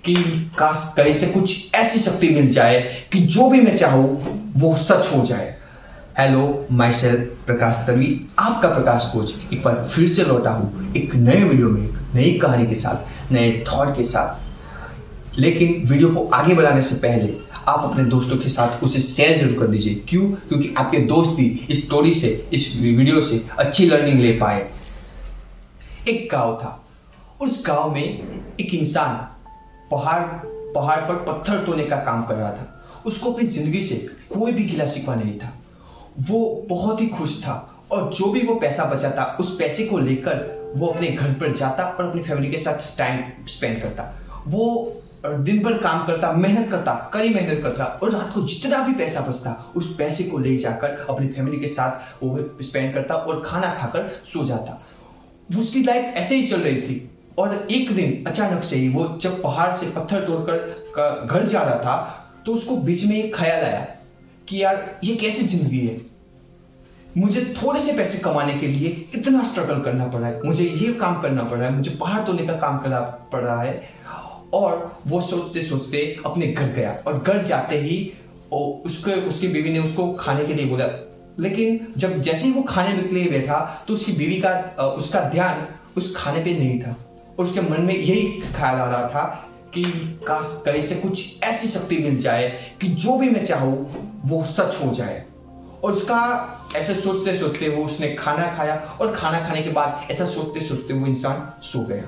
कि काश कैसे कुछ ऐसी शक्ति मिल जाए कि जो भी मैं चाहूं वो सच हो जाए। हेलो, माई सेल्फ प्रकाश तन्वी, आपका प्रकाश कोच एक बार फिर से लौटा हूँ एक नए वीडियो में, एक नई कहानी के साथ, नए थॉट के साथ। लेकिन वीडियो को आगे बढ़ाने से पहले आप अपने दोस्तों के साथ उसे शेयर जरूर कर दीजिए। क्यों? क्योंकि आपके दोस्त भी इस स्टोरी से, इस वीडियो से अच्छी लर्निंग ले पाए। एक गांव था। उस गांव में एक इंसान पहाड़ पर पत्थर तोड़ने का काम कर रहा था। उसको अपनी जिंदगी से कोई भी गिला शिकवा नहीं था। वो बहुत ही खुश था और जो भी वो पैसा बचाता उस पैसे को लेकर वो अपने घर पर जाता और अपनी फैमिली के साथ टाइम स्पेंड करता। वो दिन भर काम करता, मेहनत करता, कड़ी मेहनत करता और रात को जितना भी पैसा बचता उस पैसे को ले जाकर अपनी फैमिली के साथ वो स्पेंड करता और खाना खाकर सो जाता। उसकी लाइफ ऐसे ही चल रही थी और एक दिन अचानक से ही वो जब पहाड़ से पत्थर तोड़कर घर जा रहा था तो उसको बीच में एक ख्याल आया कि यार ये कैसी जिंदगी है, मुझे थोड़े से पैसे कमाने के लिए इतना स्ट्रगल करना पड़ा है, मुझे ये काम करना पड़ रहा है, मुझे पहाड़ तोड़ने का काम करना पड़ रहा है। और वो सोचते सोचते अपने घर गया और घर जाते ही उसकी बीवी ने उसको खाने के लिए बोला। लेकिन जब जैसे ही वो खाने के लिए बैठा तो उसकी बीवी का उसका ध्यान उस खाने पे नहीं था और उसके मन में यही ख्याल आ रहा था कि काश कैसे कुछ ऐसी शक्ति मिल जाए कि जो भी मैं चाहूं वो सच हो जाए। और उसका ऐसे सोचते सोचते उसने खाना खाया और खाना खाने के बाद ऐसा सोचते सोचते वो इंसान सो गया।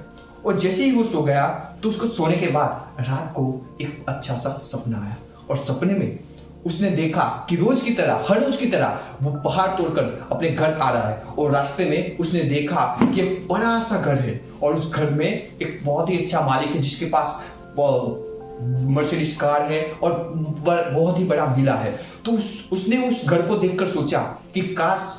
और जैसे ही वो सो गया तो उसको सोने के बाद रात को एक अच्छा सा सपना आया और सपने में उसने देखा कि रोज की तरह, हर रोज की तरह वो पहाड़ तोड़कर अपने घर आ रहा है। और रास्ते में उसने देखा कि एक बड़ा सा घर है और उस घर में एक बहुत ही अच्छा मालिक है जिसके पास मर्सिडीज कार है और बहुत ही बड़ा विला है। तो उसने उस घर को देखकर सोचा कि काश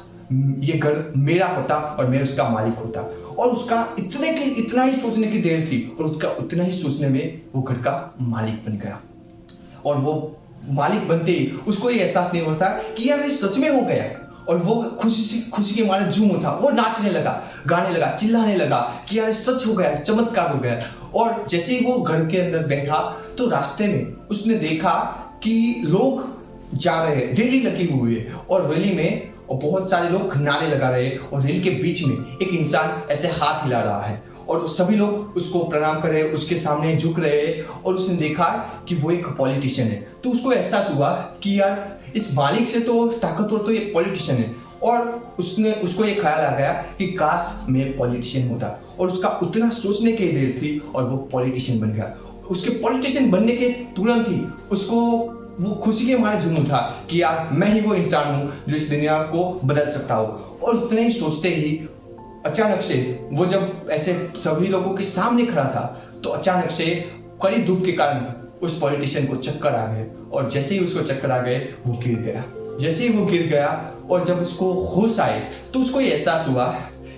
ये घर मेरा होता और मैं उसका मालिक होता। और उसका इतना ही सोचने की देर थी और उसका उतना ही सोचने में वो घर का मालिक बन गया। और वो मालिक बनते ही उसको ये एहसास नहीं होता कि यार ये सच में हो गया। और वो खुशी के मारे झूम उठा, वो नाचने लगा, गाने लगा, चिल्लाने लगा कि यार सच हो गया, चमत्कार हो गया। और जैसे ही वो घर के अंदर बैठा तो रास्ते में उसने देखा कि लोग जा रहे हैं, रैली लगी हुई है और रैली में बहुत सारे लोग नारे लगा रहे हैं और रैली के बीच में एक इंसान ऐसे हाथ हिला रहा है और सभी लोग उसको प्रणाम कर रहे हैं, उसके सामने झुक रहे हैं। और उसने देखा कि वो एक पॉलिटिशियन है। तो उसको एहसास हुआ कि यार इस मालिक से तो ताकतवर तो ये पॉलिटिशियन है। और उसको ये ख्याल आ गया कि काश मैं पॉलिटिशियन होता। और उसका उतना सोचने की देर थी और वो पॉलिटिशियन बन गया। उसके पॉलिटिशियन बनने के तुरंत ही वो खुशी के मारे झूम उठा कि यार मैं ही वो इंसान हूँ जो इस दुनिया को बदल सकता हूँ। और उतने ही सोचते ही अचानक से वो जब ऐसे सभी लोगों के सामने खड़ा था तो अचानक से कड़ी धूप के कारण उस पॉलिटिशियन को चक्कर आ गए। और जैसे ही उसको चक्कर आ गए वो गिर गया। जैसे ही वो गिर गया और जब उसको होश आए तो उसको ये एहसास हुआ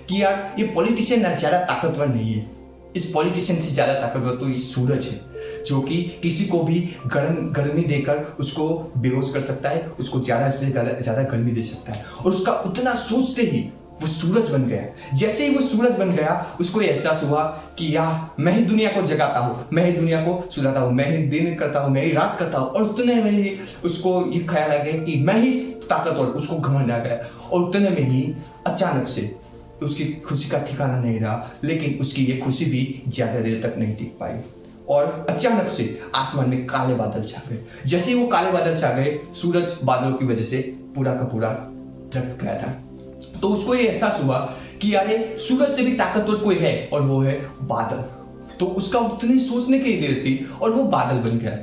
कि यार ये पॉलिटिशियन ना ज्यादा ताकतवर नहीं है, इस पॉलिटिशियन से ज्यादा ताकतवर तो ये सूरज है जो कि किसी को भी गर्मी देकर उसको बेहोश कर सकता है, उसको ज्यादा से ज्यादा गर्मी दे सकता है। और उसका उतना सोचते ही वो सूरज बन गया। जैसे ही वो सूरज बन गया उसको एहसास हुआ कि यार मैं ही दुनिया को जगाता हूँ, मैं ही दुनिया को सुलाता हूँ, मैं ही दिन करता हूँ, मैं ही रात करता हूँ। और उतने में ही उसको ये ख्याल आ गया कि मैं ही ताकतवर, उसको घमंड आ गया। और उतने में ही अचानक से उसकी खुशी का ठिकाना नहीं रहा। लेकिन उसकी ये खुशी भी ज्यादा देर तक नहीं टिक पाई और अचानक से आसमान में काले बादल छा गए। जैसे ही वो काले बादल छा गए सूरज बादलों की वजह से पूरा का पूरा ढक गया था। तो उसको ये एहसास हुआ कि यार सूरज से भी ताकतवर कोई है और वो है बादल। तो उसका उतनी सोचने की देर थी और वो बादल बन गया।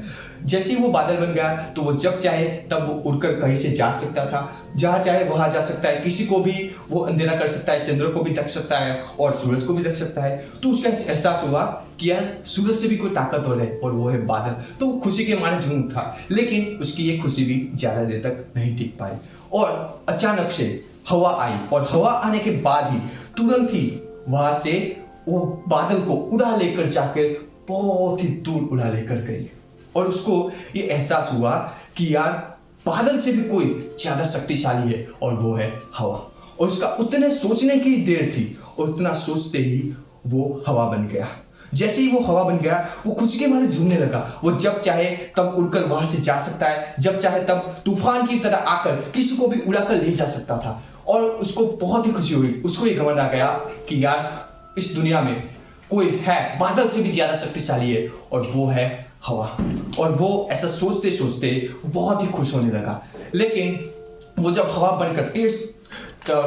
जैसे ही वो बादल बन गया तो वो जब चाहे तब वो उड़कर कहीं से जा सकता था, जहां चाहे वहां जा सकता है, किसी को भी वो अंधेरा कर सकता है, चंद्र को भी ढक सकता है और सूरज को भी ढक सकता है। तो उसका एहसास हुआ कि यार सूरज से भी कोई ताकतवर है और वो है बादल। तो वो खुशी के मारे झूम उठा। लेकिन उसकी ये खुशी भी ज्यादा देर तक नहीं टिक पाई और अचानक से हवा आई। और हवा आने के बाद ही तुरंत ही वहां से वो बादल को उड़ा लेकर जाकर बहुत ही दूर उड़ा लेकर गई। और उसको ये एहसास हुआ कि यार बादल से भी कोई ज्यादा शक्तिशाली है और वो है हवा। और उसका उतने सोचने की देर थी और उतना सोचते ही वो हवा बन गया। जैसे ही वो हवा बन गया, वो खुशी के मारे झूमने लगा। वो जब चाहे तब उड़कर वहां से जा सकता है, जब चाहे तब तूफान की तरह आकर किसी को भी उड़ाकर ले जा सकता था। और उसको बहुत ही खुशी हुई। उसको ये घमंड आ गया कि यार इस दुनिया में कोई है बादल से भी ज्यादा शक्तिशाली है, और वो है हवा। और वो ऐसा सोचते सोचते बहुत ही खुश होने लगा। लेकिन वो जब हवा बनकर तेज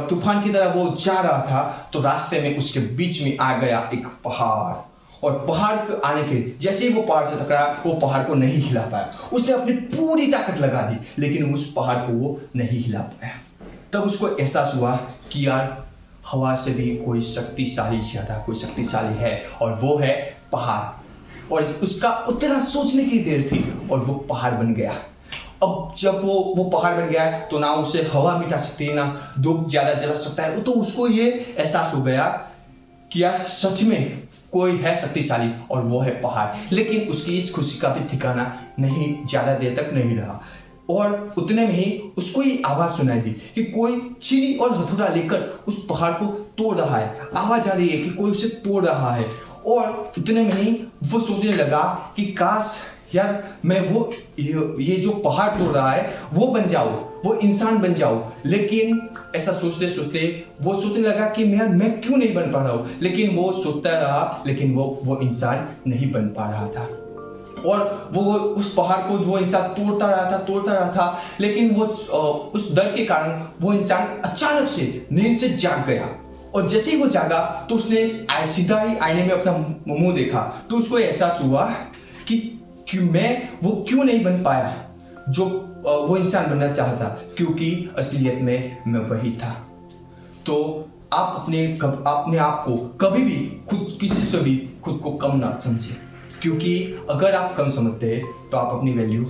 तूफान की तरह वो जा रहा था, तो रास्ते में उसके बीच में आ गया एक पहाड़। और पहाड़ पे आने के जैसे ही वो पहाड़ से टकरा, वो पहाड़ को नहीं हिला पाया। उसने अपनी पूरी ताकत लगा दी, लेकिन उस पहाड़ को वो नहीं हिला पाया। तब उसको एहसास हुआ कि यार हवा से भी कोई शक्तिशाली है, और वो है पहाड़। और उसका उतना सोचने की देर थी और वो पहाड़ बन गया। अब जब वो पहाड़ बन गया है, तो ना उसे हवा मिटा सकती है, ना धूप ज्यादा जला सकता है। तो उसको ये एहसास हो गया कि यार सच में कोई है शक्तिशाली, और वो है पहाड़। लेकिन उसकी इस खुशी का भी ठिकाना नहीं ज्यादा देर तक नहीं रहा। और उतने में ही उसको ये आवाज सुनाई दी कि कोई छीनी और हथौड़ा लेकर उस पहाड़ को तोड़ रहा है। आवाज आ रही है कि कोई उसे तोड़ रहा है। और उतने में ही वो सोचने लगा कि काश यार मैं वो ये जो पहाड़ तोड़ रहा है वो बन जाऊं, वो इंसान बन जाऊं। लेकिन ऐसा सोचते सोचते वो सोचने लगा कि मैं क्यों नहीं बन पा रहा हूं। लेकिन वो सोचता रहा, लेकिन वो इंसान नहीं बन पा रहा था। और वो उस पहाड़ को वो इंसान तोड़ता रहा था। लेकिन वो उस डर के कारण वो इंसान अचानक से नींद से जाग गया। और जैसे ही वो जागा, तो उसने सीधा ही आईने में अपना मुंह देखा। तो उसको एहसास हुआ कि मैं वो क्यों नहीं बन पाया जो वो इंसान बनना चाहता, क्योंकि असलियत में मैं वही था। तो आप अपने आप को कभी भी किसी से भी खुद को कम ना समझे, क्योंकि अगर आप कम समझते हैं तो आप अपनी वैल्यू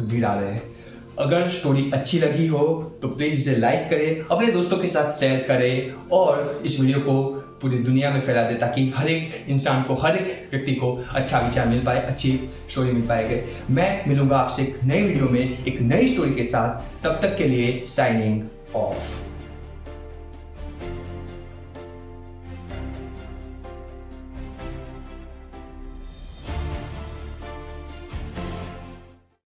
गिरा रहे हैं। अगर स्टोरी अच्छी लगी हो तो प्लीज इसे लाइक करें, अपने दोस्तों के साथ शेयर करें, और इस वीडियो को पूरी दुनिया में फैला दें, ताकि हर एक इंसान को, हर एक व्यक्ति को अच्छा विचार मिल पाए, अच्छी स्टोरी मिल पाएगी। मैं मिलूंगा आपसे एक नई वीडियो में एक नई स्टोरी के साथ। तब तक के लिए साइनिंग ऑफ।